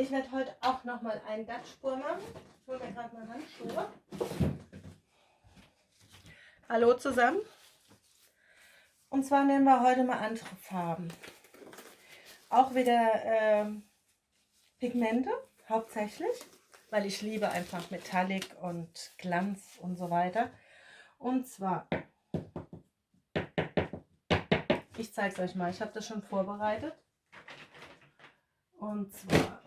Ich werde heute auch noch mal einen Dutch-Spur machen. Ich hole mir gerade mal Handschuhe. Hallo zusammen. Und zwar nehmen wir heute mal andere Farben. Auch wieder Pigmente, hauptsächlich, weil ich liebe einfach Metallic und Glanz und so weiter. Und zwar, ich zeige es euch mal, ich habe das schon vorbereitet. Und zwar,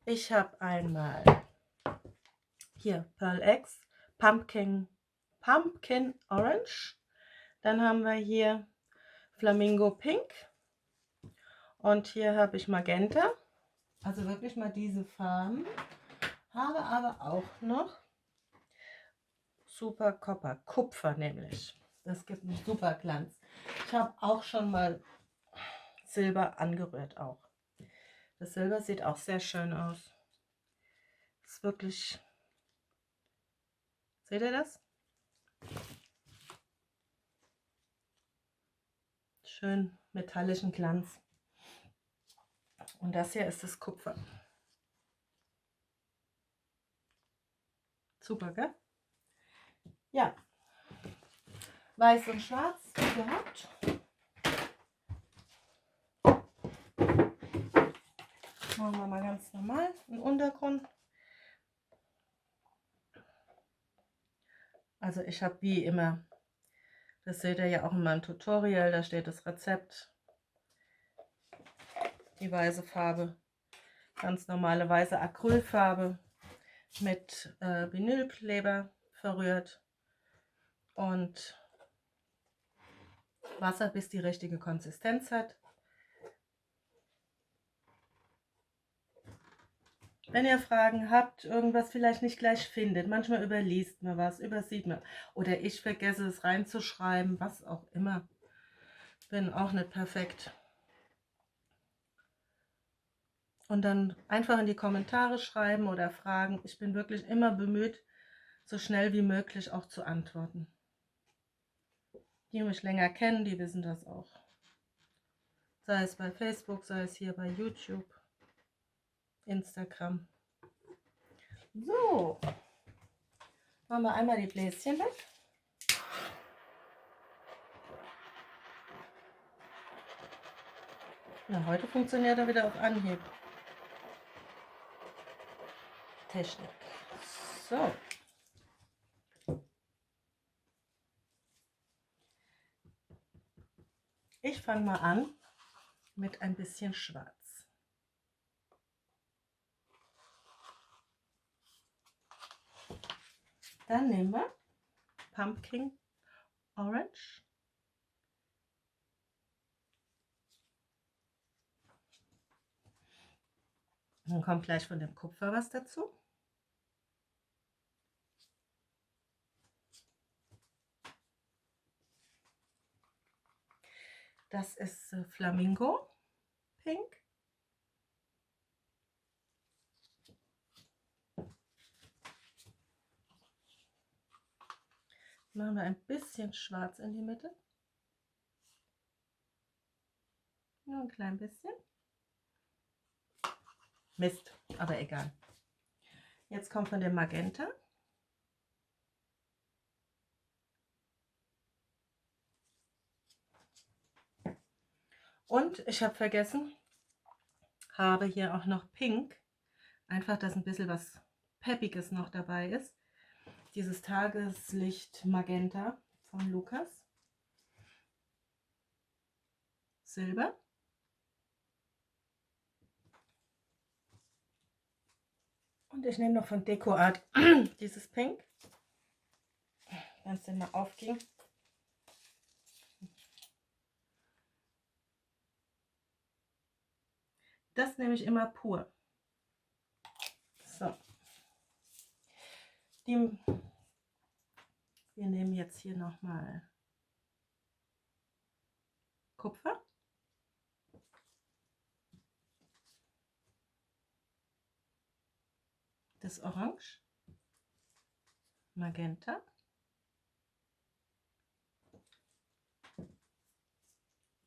ich habe einmal hier Pearl X, Pumpkin Orange. Dann haben wir hier Flamingo Pink. Und hier habe ich Magenta. Also wirklich mal diese Farben. Habe aber auch noch Super Copper, Kupfer nämlich. Das gibt einen super Glanz. Ich habe auch schon mal Silber angerührt auch. Das Silber sieht auch sehr schön aus. Ist wirklich... Seht ihr das? Schön metallischen Glanz. Und das hier ist das Kupfer. Super, gell? Ja. Weiß und schwarz, wie gehabt. Machen wir mal ganz normal einen Untergrund. Also ich habe wie immer, das seht ihr ja auch in meinem Tutorial, da steht das Rezept. Die weiße Farbe, ganz normale weiße Acrylfarbe mit Vinylkleber verrührt und Wasser, bis die richtige Konsistenz hat. Wenn ihr Fragen habt, irgendwas vielleicht nicht gleich findet, manchmal überliest man was, übersieht man oder ich vergesse es reinzuschreiben, was auch immer. Bin auch nicht perfekt. Und dann einfach in die Kommentare schreiben oder fragen. Ich bin wirklich immer bemüht, so schnell wie möglich auch zu antworten. Die mich länger kennen, die wissen das auch. Sei es bei Facebook, sei es hier bei YouTube, Instagram. So, machen wir einmal die Bläschen weg. Na, heute funktioniert er wieder auf Anhieb. Technik. So. Ich fange mal an mit ein bisschen Schwarz. Dann nehmen wir Pumpkin Orange. Dann kommt gleich von dem Kupfer was dazu. Das ist Flamingo Pink. Machen wir ein bisschen Schwarz in die Mitte. Nur ein klein bisschen. Mist, aber egal. Jetzt kommt von dem Magenta. Und ich habe vergessen, habe hier auch noch Pink. Einfach, dass ein bisschen was Peppiges noch dabei ist. Dieses Tageslicht Magenta von Lukas. Silber. Und ich nehme noch von DecoArt dieses Pink. Kannst du mal aufgehen. Das nehme ich immer pur. So. Wir nehmen jetzt hier nochmal Kupfer. Das Orange. Magenta.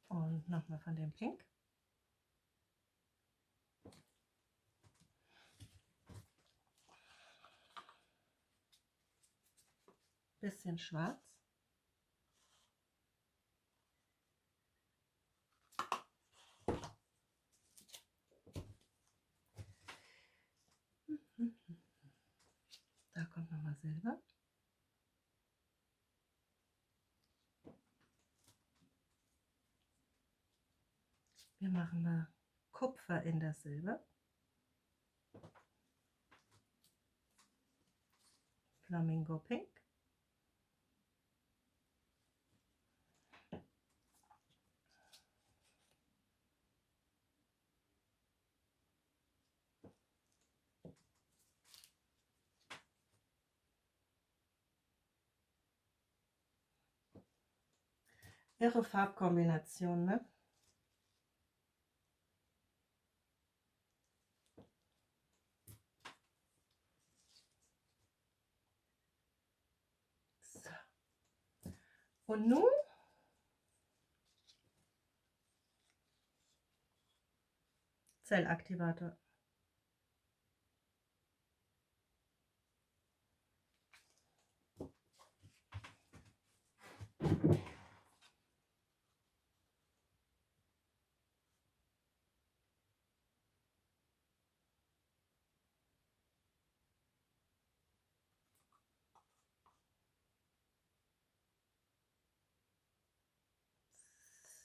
Und nochmal von dem Pink. bisschen schwarz. Da kommt nochmal Silber. Wir machen mal Kupfer in das Silber. Flamingo Pink. Irre Farbkombination, ne? So. Und nun Zellaktivator.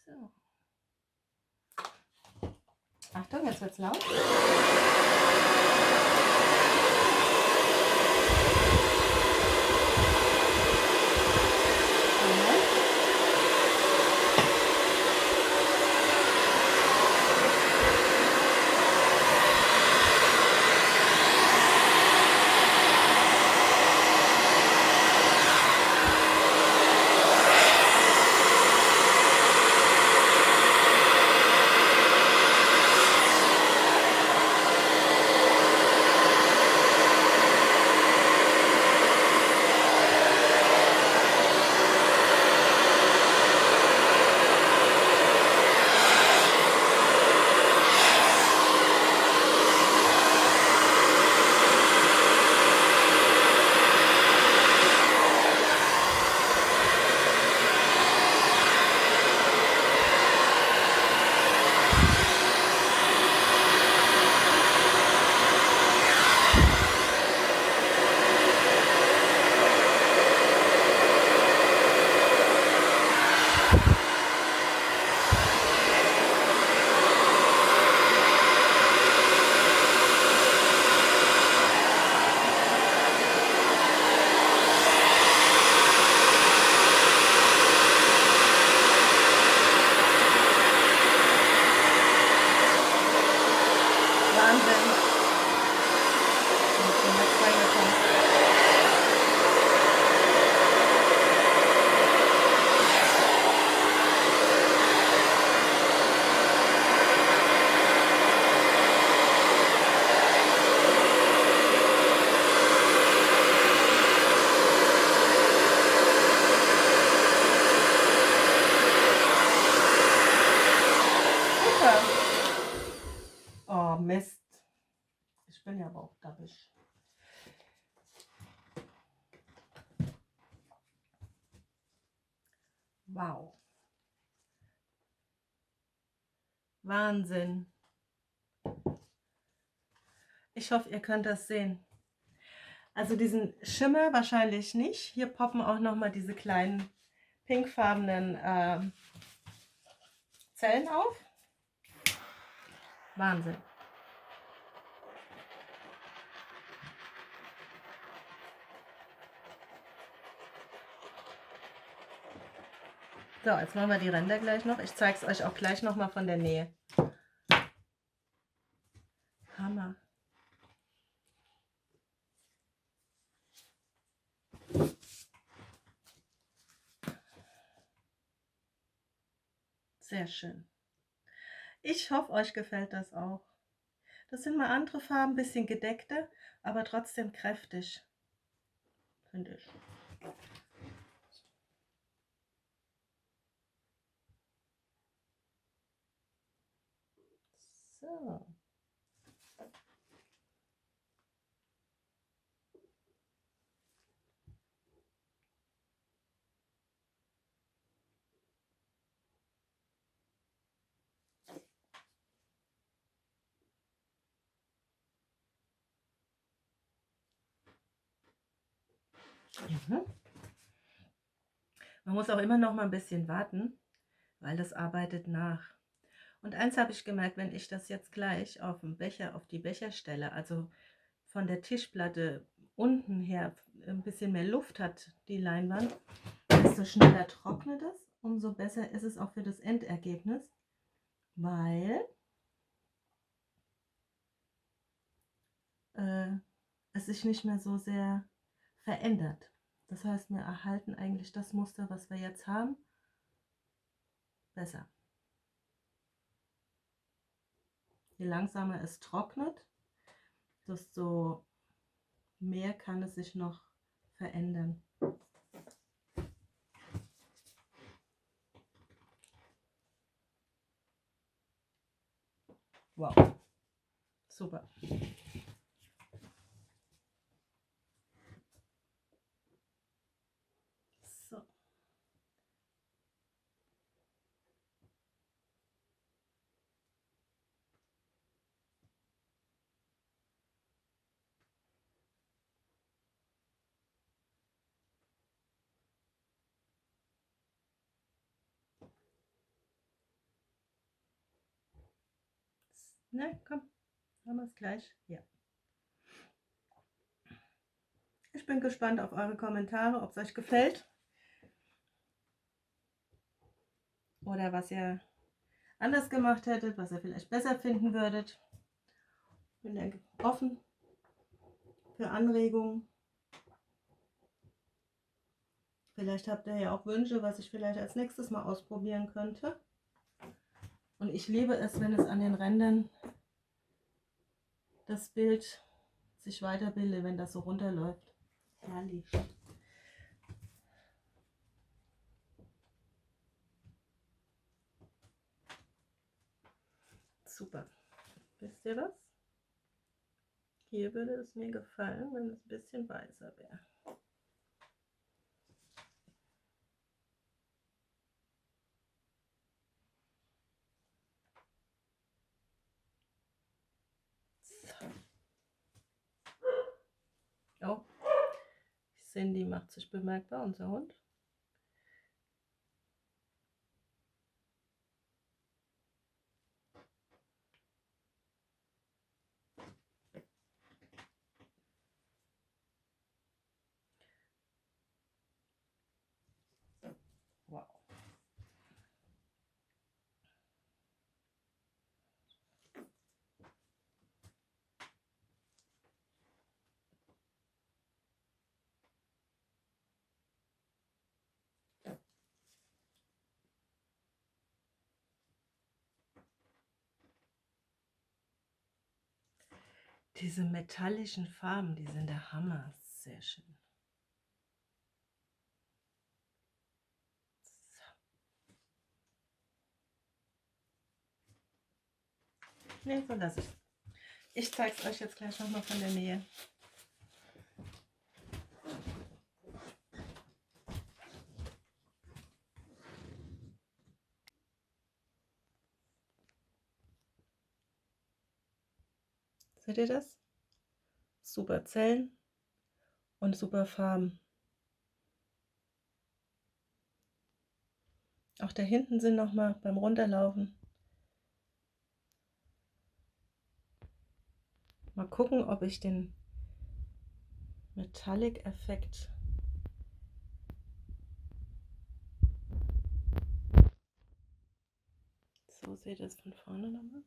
So. Achtung, jetzt wird's laut. Wahnsinn. Ich bin jetzt reingekommen. Super. Oh Mist. Ich bin ja aber auch dabbisch. Wow. Wahnsinn. Ich hoffe, ihr könnt das sehen. Also diesen Schimmer wahrscheinlich nicht. Hier poppen auch nochmal diese kleinen pinkfarbenen Zellen auf. Wahnsinn. So, jetzt machen wir die Ränder gleich noch. Ich zeige es euch auch gleich nochmal von der Nähe. Hammer. Sehr schön. Ich hoffe, euch gefällt das auch. Das sind mal andere Farben, ein bisschen gedeckter, aber trotzdem kräftig, finde ich. So. Mhm. Man muss auch immer noch mal ein bisschen warten, weil das arbeitet nach. Und eins habe ich gemerkt, wenn ich das jetzt gleich auf den Becher, auf die Becher stelle, also von der Tischplatte unten her ein bisschen mehr Luft hat, die Leinwand, desto schneller trocknet es, umso besser ist es auch für das Endergebnis, weil es sich nicht mehr so sehr verändert. Das heißt, wir erhalten eigentlich das Muster, was wir jetzt haben, besser. Je langsamer es trocknet, desto mehr kann es sich noch verändern. Wow, super. So. Ne, komm, haben wir es gleich. Ja. Ich bin gespannt auf eure Kommentare, ob es euch gefällt oder was ihr anders gemacht hättet, was ihr vielleicht besser finden würdet. Bin ja offen für Anregungen. Vielleicht habt ihr ja auch Wünsche, was ich vielleicht als nächstes mal ausprobieren könnte. Und ich liebe es, wenn es an den Rändern das Bild sich weiterbildet, wenn das so runterläuft. Herrlich. Super. Wisst ihr was? Hier würde es mir gefallen, wenn es ein bisschen weißer wäre. Oh, Cindy macht sich bemerkbar, unser Hund. Wow. Diese metallischen Farben, die sind der Hammer. Sehr schön. Ne, so lasse ich es. Ich zeige es euch jetzt gleich nochmal von der Nähe. Seht ihr das? Super Zellen und super Farben. Auch da hinten sind nochmal beim Runterlaufen. Mal gucken, ob ich den Metallic-Effekt so seht ihr es von vorne nochmal.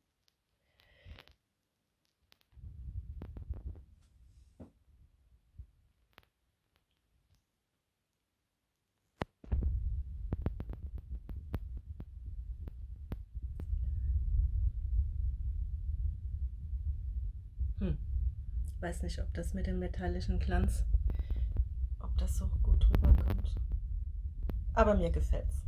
Ich weiß nicht, ob das mit dem metallischen Glanz, ob das so gut rüberkommt. Aber mir gefällt's.